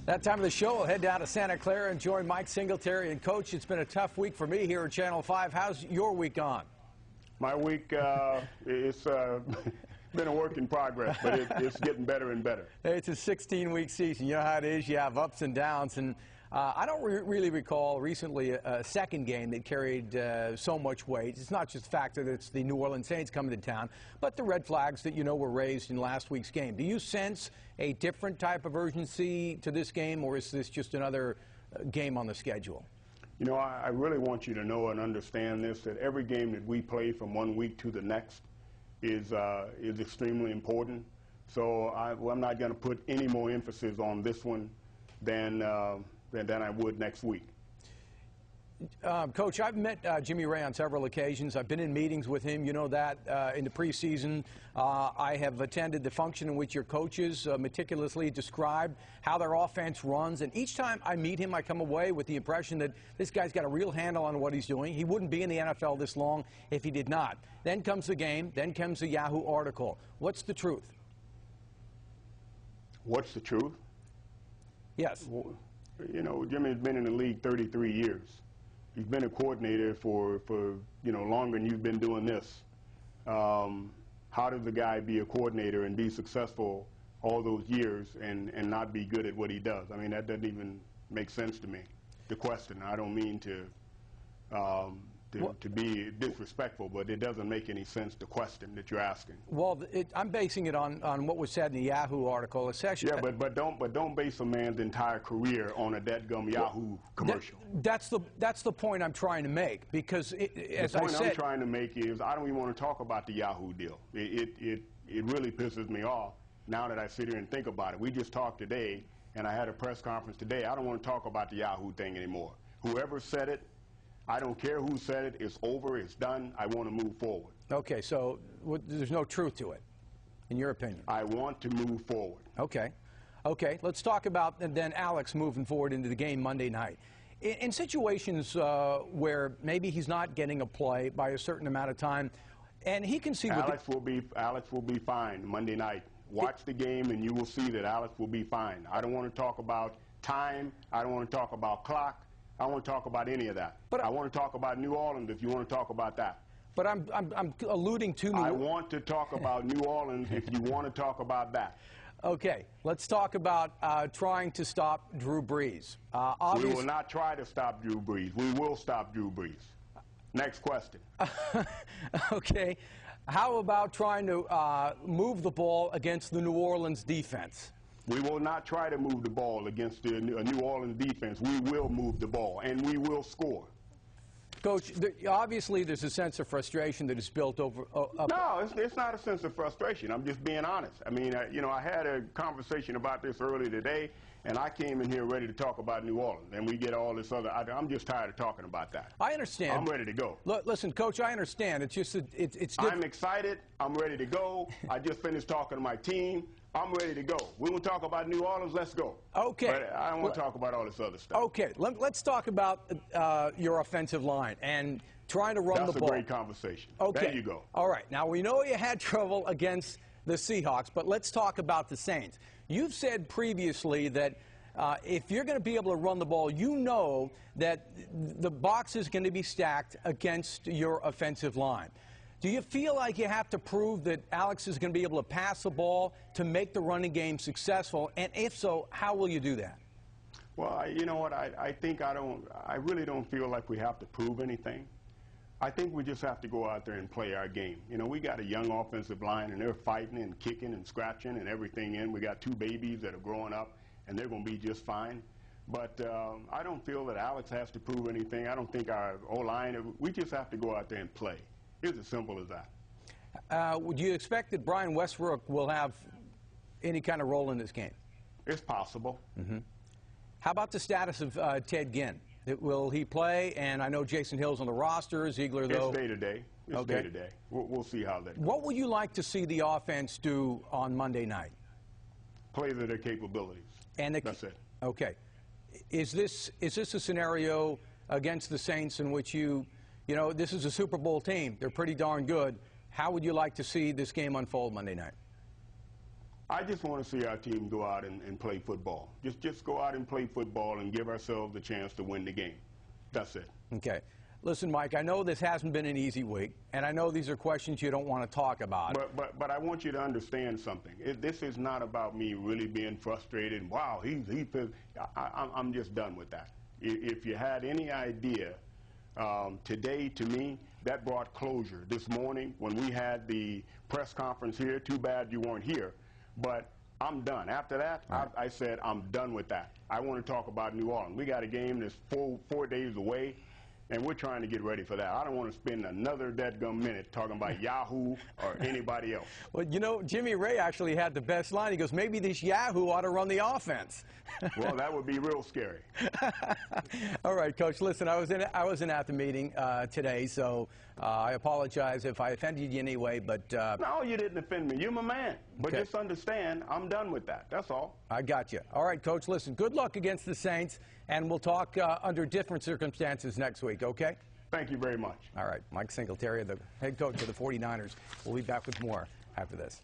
That time of the show, we'll head down to Santa Clara and join Mike Singletary. And, Coach, it's been a tough week for me here at Channel 5. How's your week gone? My week, it's been a work in progress, but it's getting better and better. It's a 16-week season. You know how it is. You have ups and downs. And I don't really recall recently a second game that carried so much weight. It's not just the fact that it's the New Orleans Saints coming to town, but the red flags that you know were raised in last week's game. Do you sense a different type of urgency to this game, or is this just another game on the schedule? You know, I really want you to know and understand this, that every game that we play from one week to the next is extremely important. So I'm not going to put any more emphasis on this one than I would next week. Coach, I've met Jimmy Ray on several occasions. I've been in meetings with him. You know that in the preseason. I have attended the function in which your coaches meticulously describe how their offense runs. And each time I meet him, I come away with the impression that this guy's got a real handle on what he's doing. He wouldn't be in the NFL this long if he did not. Then comes the game. Then comes the Yahoo article. What's the truth? What's the truth? Yes. Well, you know, Jimmy's been in the league 33 years. He's been a coordinator for you know, longer than you've been doing this. How does a guy be a coordinator and be successful all those years and not be good at what he does? I mean, that doesn't even make sense to me. The question, I don't mean to be disrespectful, but it doesn't make any sense, the question that you're asking. Well, I'm basing it on what was said in the Yahoo article. Yeah, but don't base a man's entire career on a dadgum Yahoo commercial. That's the point I'm trying to make, because as I said, the point I'm trying to make is I don't even want to talk about the Yahoo deal. It really pisses me off now that I sit here and think about it. We just talked today, and I had a press conference today. I don't want to talk about the Yahoo thing anymore. Whoever said it, I don't care who said it. It's over. It's done. I want to move forward. Okay, so there's no truth to it, in your opinion? I want to move forward. Okay. Okay, let's talk about then Alex moving forward into the game Monday night. In situations where maybe he's not getting a play by a certain amount of time, and he can see Alex will be fine Monday night. Watch the game, and you will see that Alex will be fine. I don't want to talk about time. I don't want to talk about clock. I don't want to talk about any of that. But I want to talk about New Orleans if you want to talk about that. But I'm alluding to I want to talk about New Orleans if you want to talk about that. Okay, let's talk about trying to stop Drew Brees. We will not try to stop Drew Brees. We will stop Drew Brees. Next question. Okay, how about trying to move the ball against the New Orleans defense? We will not try to move the ball against the New Orleans defense. We will move the ball, and we will score. Coach, obviously there's a sense of frustration that is built over. No, it's not a sense of frustration. I'm just being honest. I mean, you know, I had a conversation about this earlier today, and I came in here ready to talk about New Orleans, and we get all this other. I'm just tired of talking about that. I understand. I'm ready to go. Listen, Coach, I understand. It's just it's. I'm excited. I'm ready to go. I just finished talking to my team. I'm ready to go. We will talk about New Orleans. Let's go. Okay. But I don't want to talk about all this other stuff. Okay. Let's talk about your offensive line and trying to run the ball. That's a great conversation. Okay. There you go. All right. Now, we know you had trouble against the Seahawks, but let's talk about the Saints. You've said previously that if you're going to be able to run the ball, you know that the box is going to be stacked against your offensive line. Do you feel like you have to prove that Alex is going to be able to pass the ball to make the running game successful? And if so, how will you do that? Well, you know what? I really don't feel like we have to prove anything. I think we just have to go out there and play our game. You know, we got a young offensive line, and they're fighting and kicking and scratching and everything in. We got two babies that are growing up, and they're going to be just fine. But I don't feel that Alex has to prove anything. I don't think our O-line, we just have to go out there and play. It's as simple as that. Would you expect that Brian Westbrook will have any kind of role in this game? It's possible. Mm-hmm. How about the status of Ted Ginn? Will he play? And I know Jason Hill's on the roster. Ziegler, though. It's day-to-day. It's day-to-day. We'll see how that goes. What would you like to see the offense do on Monday night? Play to their capabilities. And that's it. Okay. Is this a scenario against the Saints in which you know, this is a Super Bowl team. They're pretty darn good. How would you like to see this game unfold Monday night? I just want to see our team go out and play football. Just go out and play football and give ourselves the chance to win the game. That's it. Okay. Listen, Mike, I know this hasn't been an easy week, and I know these are questions you don't want to talk about. But I want you to understand something. This is not about me really being frustrated. Wow, I'm just done with that. If you had any idea, today, to me, that brought closure. This morning, when we had the press conference here, too bad you weren't here, but I'm done. After that, right. I said I'm done with that. I want to talk about New Orleans. We got a game that's four days away, and we're trying to get ready for that. I don't want to spend another dadgum minute talking about Yahoo or anybody else. Well, you know, Jimmy Ray actually had the best line. He goes, maybe this Yahoo ought to run the offense. Well, that would be real scary. All right, Coach. Listen, I was in at the meeting today, so I apologize if I offended you anyway. But no, you didn't offend me. You're my man. But okay. Just understand, I'm done with that. That's all. I got you. All right, Coach. Listen, good luck against the Saints, and we'll talk under different circumstances next week. Okay? Thank you very much. All right, Mike Singletary, the head coach of the 49ers. We'll be back with more after this.